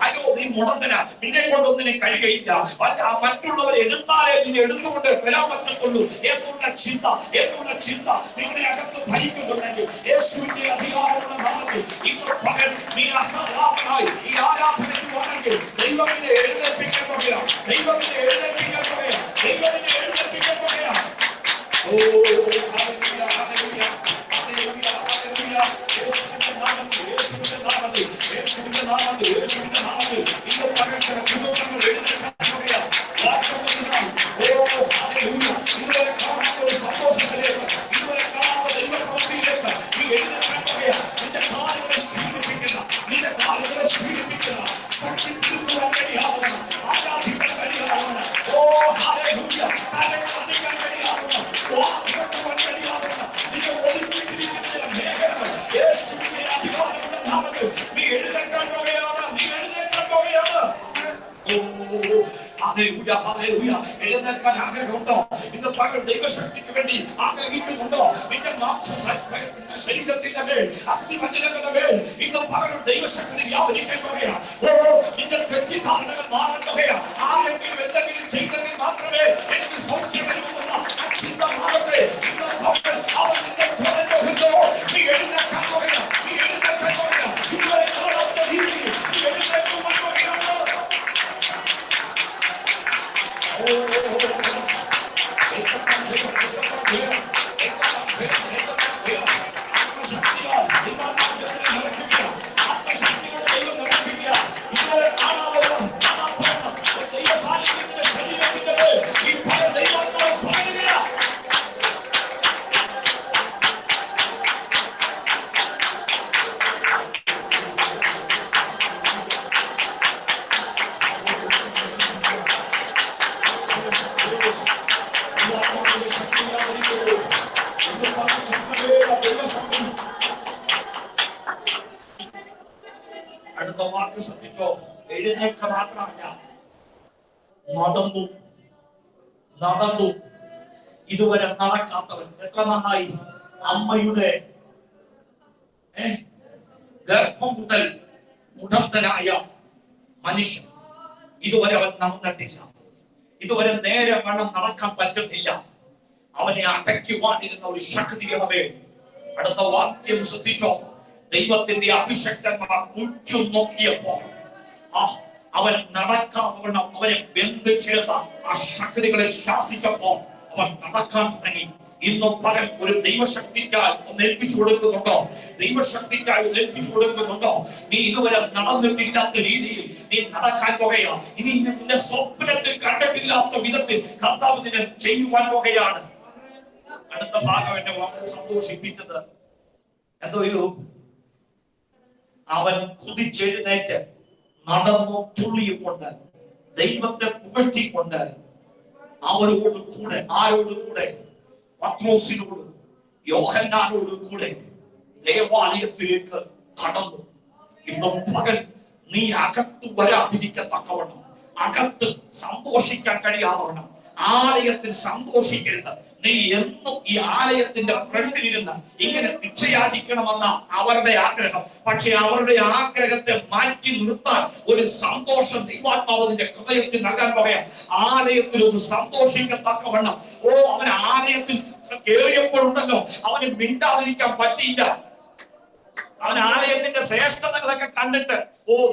S1: അയ്യോ നീ മുടന്തന, നിന്നെ കൊണ്ടൊന്നിനും കഴിയുകയില്ല, മറ്റുള്ളവർ എടുത്താലേ നിന്നെ എടുത്തുകൊണ്ട് വരാൻ പറ്റത്തുള്ളൂ എന്നുള്ള ചിന്ത നിങ്ങളുടെ അകത്ത് ഭരിക്കുന്നുണ്ടെങ്കിൽ യേശുവിന്റെ അധികാരമുള്ള നാമത്തിൽ ഇന്ന് പകൽ നീ അസാധാരണമായി ഈ ആരാധനയ്ക്ക് പോകണമെങ്കിൽ ദൈവത്തിന്റെ എഴുന്നേൽപ്പിക്കാൻ പോകുകയാണ്. ദൈവത്തിന്റെ എഴുന്നേൽപ്പിക്കാൻ പോകുകയാണ്. ദൈവത്തിന്റെ എഴുന്നേൽപ്പിക്കാൻ പോകുകയാണ്. ഓ ഹല്ലേലൂയ, ഹല്ലേലൂയ, ഹല്ലേലൂയ, ഹല്ലേലൂയ. യേശുവിന്റെ നാമത്തിൽ, യേശുവിന്റെ നാമത്തിൽ, യേശുവിന്റെ നാമത്തിൽ, യേശുവിന്റെ നാമത്തിൽ ഇന്ന് പകൽ ചില കുടുംബങ്ങൾ എഴുന്നേൽക്കാൻ പോകുകയാണ്. ഇതുവരെ കാണാത്ത ഒരു സന്തോഷത്തിലേക്ക്, ഇതുവരെ കാണാത്ത ദൈവപ്രവൃത്തിയിലേക്ക് നീ എഴുന്നേൽക്കാൻ പോകുകയാണ്. നിന്റെ കാലുകളെ സ്വീകരിപ്പിക്കുന്ന, നിന്റെ കാലുകളെ സ്വീകരിപ്പിക്കുന്ന ശക്തിക്കുവാൻ കഴിയാവുന്ന, ആരാധിക്കാൻ കഴിയാവുന്ന, ഓ ഹല്ലേലൂയ, ആരാധിക്കാൻ കഴിയാവുന്ന, വാഴ്ത്തുവാൻ കഴിയാവുന്ന, നിന്നെ ഒതുക്കിയിരിക്കുന്ന ചില മേഖലകൾ യേശുവിന്റെ അധികാരമുള്ള നാമത്തിൽ നീ എഴുന്നേൽക്കാൻ പോകുകയാണ്. നീ എഴുന്നേൽക്കാൻ പോകുകയാണ്. എഴുന്നേൽക്കാൻ ആഗ്രഹമുണ്ടോ? ഇന്ന് പകൽ ദൈവശക്തിക്ക് വേണ്ടി ആഗ്രഹിക്കുന്നുണ്ടോ? നിന്റെ ശരീരത്തിന്റെ മേൽ, അസ്ഥിമജ്ജനങ്ങളുടെ മേൽ ഇന്ന് പകൽ ദൈവശക്തി വ്യാപരിക്കാൻ പോകുകയാണ്. നിന്റെ തെറ്റിദ്ധാരണകൾ മാറാൻ പോകുകയാണ്. ആരെങ്കിലും എന്തെങ്കിലും ചെയ്തെങ്കിൽ മാത്രമേ എനിക്ക് സൗഖ്യം വരുമെന്നുള്ള ചിന്ത മാറട്ടെ. ഇന്ന് പകൽ അവൻ നിന്റെ നീ എഴുന്നേൽക്കാൻ പോകുകയാണ്. നീ എഴുന്നേൽക്കാൻ പോകുകയാണ്. ഇതുവരെ കാണാത്ത രീതിയിൽ നീ എഴുന്നേൽക്കുവാൻ പോകുകയാണ്. അടുത്ത വാക്ക് ശ്രദ്ധിച്ചോ. എഴുന്നേൽക്ക മാത്രമല്ല, നടന്നു. ഇതുവരെ നടക്കാത്തവൻ എത്ര നന്നായി. അമ്മയുടെ ഗർഭം മുതൽ മുടന്തനായ മനുഷ്യൻ ഇതുവരെ അവൻ നടന്നിട്ടില്ല. ഇതുവരെ നേരെ വണ്ണം നടക്കാൻ പറ്റുന്നില്ല. അവനെ അടയ്ക്കുവാനിരുന്ന ഒരു ശക്തിയുടെ അടുത്ത വാക്യം ശ്രദ്ധിച്ചോ. ദൈവത്തിന്റെ അഭിഷക്തന്മാർ ഉറ്റുനോക്കിയപ്പോൾ അവൻ നടക്കാത്തവണ്ണം അവനെ ബന്ധിച്ചേർത്ത ആ ശക്തികളെ ശാസിച്ചപ്പോൾ അവൻ നടക്കാൻ തുടങ്ങി. ഇന്നും പകൽ ഒരു ദൈവശക്തിക്കായി ഒന്ന് ഏൽപ്പിച്ചു കൊടുക്കുന്നുണ്ടോ? ദൈവശക്തിക്കായി ഏൽപ്പിച്ചു കൊടുക്കുന്നുണ്ടോ? നീ ഇതുവരെ നടന്നിട്ടില്ലാത്ത രീതിയിൽ നീ നടക്കാൻ പോകുകയാണ്. ഇനി നിന്റെ സ്വപ്നത്തിൽ കണ്ടിട്ടില്ലാത്ത വിധത്തിൽ കർത്താവ് നിന്നെ ചെയ്യുവാൻ പോകുകയാണ്. അടുത്ത ഭാഗം എന്നെ വളരെ സന്തോഷിപ്പിച്ചത് എന്തോ അവൻ കുതിച്ചെഴുന്നേറ്റ് നടന്നു തുള്ളിയുകൊണ്ട് ദൈവത്തെ പുകഴ്ത്തിക്കൊണ്ട് അവരോട് കൂടെ, ആരോട് കൂടെ? പത്രോസിനോട് യോഹന്നാനോട് കൂടെ ദേവാലയത്തിലേക്ക് കടന്നു. ഇന്നും പകൽ നീ അകത്ത് വരാതിരിക്കത്തക്കവണ്ണം, അകത്ത് സന്തോഷിക്കാൻ കഴിയാതവണ്ണം ആലയത്തിൽ സന്തോഷിക്കരുത്. നീ എന്നും ഈ ആലയത്തിന്റെ ഫ്രണ്ടിൽ ഇരുന്ന് ഇങ്ങനെ ഭിക്ഷയാചിക്കണമെന്ന അവരുടെ ആഗ്രഹം. പക്ഷെ അവരുടെ ആഗ്രഹത്തെ മാറ്റി നിർത്താൻ ഒരു സന്തോഷം ദൈവാത്മാവിന്റെ ഹൃദയത്തിൽ നൽകാൻ പറയാം. ആലയത്തിൽ ഒന്ന് സന്തോഷിക്കത്തക്കവണ്ണം. അവൻ ആലയത്തിൽ കയറിയപ്പോഴുണ്ടല്ലോ, അവന് മിണ്ടാതിരിക്കാൻ പറ്റിയില്ല. അവൻ ആലയത്തിന്റെ ശ്രേഷ്ഠതകളൊക്കെ കണ്ടിട്ട്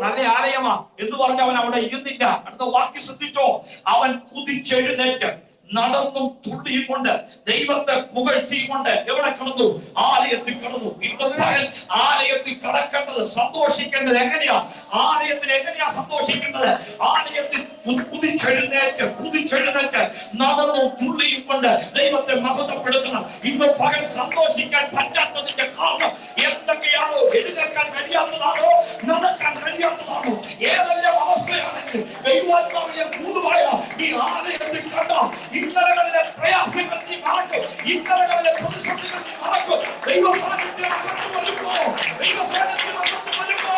S1: നല്ല ആലയമാ എന്ന് പറഞ്ഞ് അവൻ അവിടെ ഇരുന്നില്ല. അടുത്ത വാക്യം ശ്രദ്ധിച്ചോ, അവൻ കുതിച്ചെഴുന്നേറ്റ് നടന്നും തുള്ളിയും കൊണ്ട് ദൈവത്തെ പുകഴ്ത്തിക്കൊണ്ട് എവിടെ കടന്നു? ആലയത്തിൽ കടന്നു. ഇന്ന് പകൽ ആലയത്തിൽ കടക്കേണ്ടത്, സന്തോഷിക്കേണ്ടത് എങ്ങനെയാ? ആലയത്തിൽ എങ്ങനെയാ സന്തോഷിക്കേണ്ടത്? ആലയത്തിൽ കുതിച്ചെഴുന്നേറ്റ് നടന്നും തുള്ളിയും കൊണ്ട് ദൈവത്തെ മഹത്വപ്പെടുത്തണം. ഇന്ന് പകൽ സന്തോഷിക്കാൻ പറ്റാത്തതിന്റെ കാരണം എന്തൊക്കെയാണോ? എഴുന്നേൽക്കാൻ കഴിയാത്തതാണോ? നടക്കാൻ കഴിയാത്തതാണോ? ഏതെല്ലാം അവസ്ഥയാണെങ്കിൽ ദൈവാത്മാവിനെ കൂടുതലായ ഈ ആലയത്തിൽ കണ്ട ഇന്നലകളിലെ പ്രയാസങ്ങൾ നീ മറക്കും, ഇന്നലകളിലെ പ്രതിസന്ധികൾ നീ മറക്കും. ദൈവ സാന്നിധ്യം അകത്ത് വരുമ്പോ, ദൈവ സാന്നിധ്യം അകത്ത് വരുമ്പോ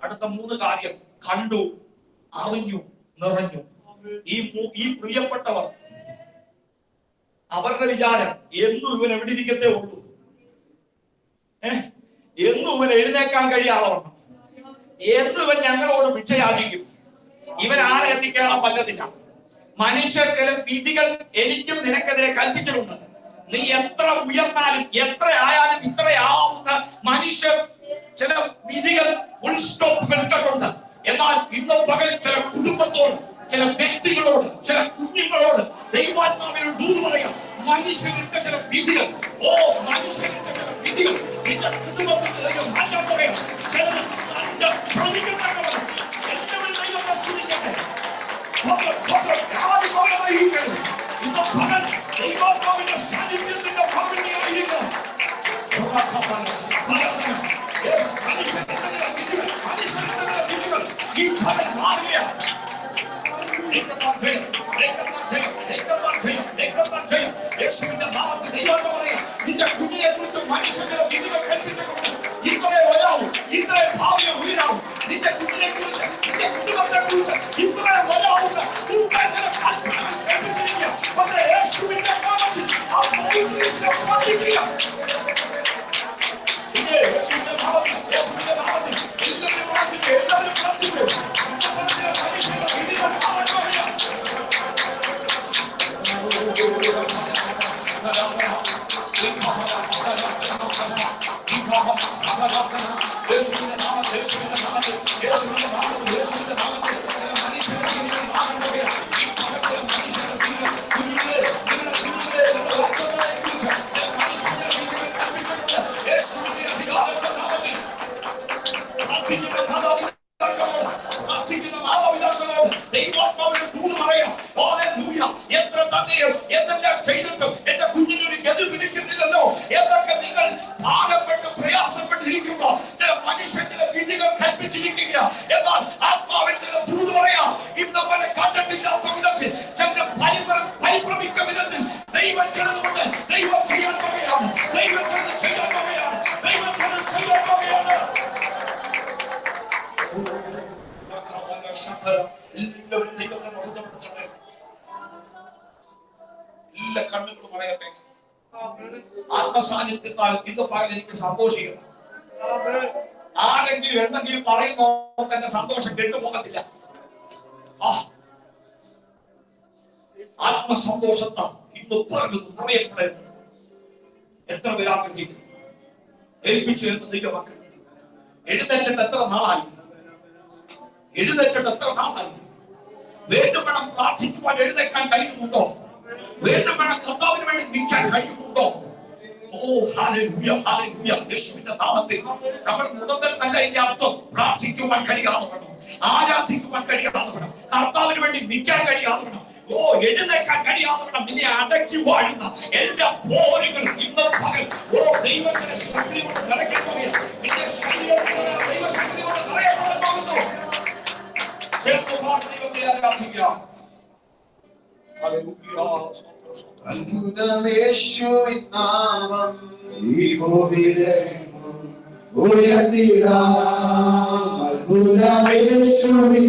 S1: അടുത്ത 3 കാര്യം കണ്ടു, അറിഞ്ഞു, നിറഞ്ഞു. ഈ പ്രിയപ്പെട്ടവർ, അവരുടെ വിചാരം എന്നും ഇവൻ എവിടെ ഇരിക്കത്തേ ഉള്ളൂ, എന്നും ഇവൻ എഴുന്നേക്കാൻ കഴിയാതവണ്ണം, എന്നും ഇവൻ ഞങ്ങളോട് ഭിക്ഷയാചിക്കും, ഇവൻ ആലയത്തിൽ കയറാൻ പറ്റത്തില്ല. മനുഷ്യർ ചില വിധികൾ എനിക്കും നിനക്കെതിരെ കൽപ്പിച്ചിട്ടുണ്ട്. നീ എത്ര ഉയർന്നാലും എത്ര ആയാലും ഇത്രയാവുന്ന മനുഷ്യർ ചില വിധികൾ ഉൾസ്റ്റോപ്പുകൾ ഇട്ടിട്ടുണ്ട്. എന്നാൽ ഇന്ന് പകൽ ചില കുടുംബത്തോട്, ചില വ്യക്തികളോട്, ചില കുഞ്ഞുങ്ങളോട് ദൈവാത്മാവിനോട് ദൂത് പറയാം. മനുഷ്യരുടെ ചില വിധികൾ, മനുഷ്യരുടെ ചില വിധികൾ നിന്റെ കുടുംബത്തിൽ മാറ്റാൻ പറയാം. ചിലത് പ്രതികരണങ്ങൾ എല്ലാവരും ദൈവത്തെ സ്തുതിക്കട്ടെ. ഇന്ന് പകൽ ദൈവാത്മാവിന്റെ സാന്നിധ്യത്തിന്റെ ഭംഗിയായിരിക്കും. ഈ പകൽ മാറുക. നിന്റെ കുഞ്ഞിനെ കുറിച്ച് മനുഷ്യന്റെ വിധികൾ കൽപ്പിച്ചിട്ടുണ്ട്. ഇത്രേ വരാവും, ഇത്രേ ഭാവിയെ ഉയരാവും. നിന്റെ കുഞ്ഞിനെ കുറിച്ച്, നിന്റെ കുടുംബത്തെ കുറിച്ച് ഇത്രേ വരാവുന്ന കൽപ്പിച്ചിരിക്കുക. പക്ഷേ യേശുവിന്റെ നാമത്തിൽ ആ യേശുവിന്റെ നാമത്തിൽ എല്ലാവരും പ്രാർത്ഥിച്ചു, എല്ലാവരും പ്രാർത്ഥിച്ചു. എത്ര തന്നെയോ എന്തെല്ലാം ചെയ്തിട്ടും എന്റെ കുഞ്ഞിനൊരു ഗതി പിടിക്കുന്നില്ലല്ലോ എന്നൊക്കെ നിങ്ങൾ ഭാരപ്പെട്ട് പ്രയാസപ്പെട്ടിരിക്കുമ്പോ ചില മനുഷ്യന്റെ വിധികൾ കൽപ്പിച്ചിരിക്കുക. എന്നാൽ ആത്മാവിൽ ചില ദൂത് പറയാം. ഇന്ന് പോലെ കണ്ടിട്ടില്ലാത്ത വിധത്തിൽ ചില പരിഭ്രമിക്ക വിധത്തിൽ ദൈവം ചിലതുകൊണ്ട് ദൈവം ചെയ്യാൻ പോകുകയാണ്. ദൈവം ചിലത് ചെയ്യാൻ പോകുകയാണ്. ദൈവം ചിലത് ചെയ്യാൻ പോകുകയാണ്. എല്ലാവരും ദൈവത്തെ മഹത്വപ്പെടുത്തട്ടെ. എല്ലാ കണ്ണുകളും പറയട്ടെ. ആത്മസാന്നിധ്യത്താൽ ഇന്ന് പകൽ എനിക്ക് സന്തോഷിക്കണം. ആരെങ്കിലും എന്തെങ്കിലും പറയുന്നോ തന്നെ സന്തോഷം കെട്ടുപോകത്തില്ല. ആത്മസന്തോഷത്താൽ ഇന്ന് പകൽ നിറയപ്പെടരുത്. എത്ര പേരാഗ്രഹിക്കും ഏൽപ്പിച്ചിരുന്ന ദൈവമക്കൾ എഴുന്നേറ്റിട്ട് എത്ര നാളായി? വീണ്ടും വേണം പ്രാർത്ഥിക്കുവാൻ എഴുന്നേക്കാൻ കഴിയുന്നുണ്ടോ? വീണ്ടും വേണം കർത്താവിന് വേണ്ടി നിൽക്കാൻ കഴിയുന്നുണ്ടോ? ഓ ഹല്ലേലൂയ, ഹല്ലേലൂയ. യേശുവിന്റെ നാമത്തിൽ നമ്മൾ മുടന്തൽ നല്ല ഇതിന്റെ അർത്ഥം പ്രാർത്ഥിക്കുവാൻ കഴിയാതെ വേണം, ആരാധിക്കുവാൻ കഴിയാതെ വേണം, കർത്താവിന് വേണ്ടി നിൽക്കാൻ കഴിയാതെ വേണം, ഓ എഴുന്നേക്കാൻ കഴിയാതെ വേണം. നിന്നെ അടക്കി വാഴുന്ന എല്ലാ പോരുകൾ ഇന്ന് പകൽ ഓ ദൈവത്തിന്റെ ശക്തിയോട് നിറയ്ക്കാൻ പോകുന്നു. നിന്റെ ശരീരത്തിലുള്ള ദൈവശക്തിയോട് നിറയപ്പെടാൻ പോകുന്നു. ചേർത്ത് ദൈവത്തെ ആരാധിക്കാം. ഹല്ലേലൂയ.
S3: അത്ഭുതമേശുവിൻ നാമം ഈ ഭൂമിയിലെങ്ങും ഉയർത്തിടാം. അത്ഭുതമേശുവിൻ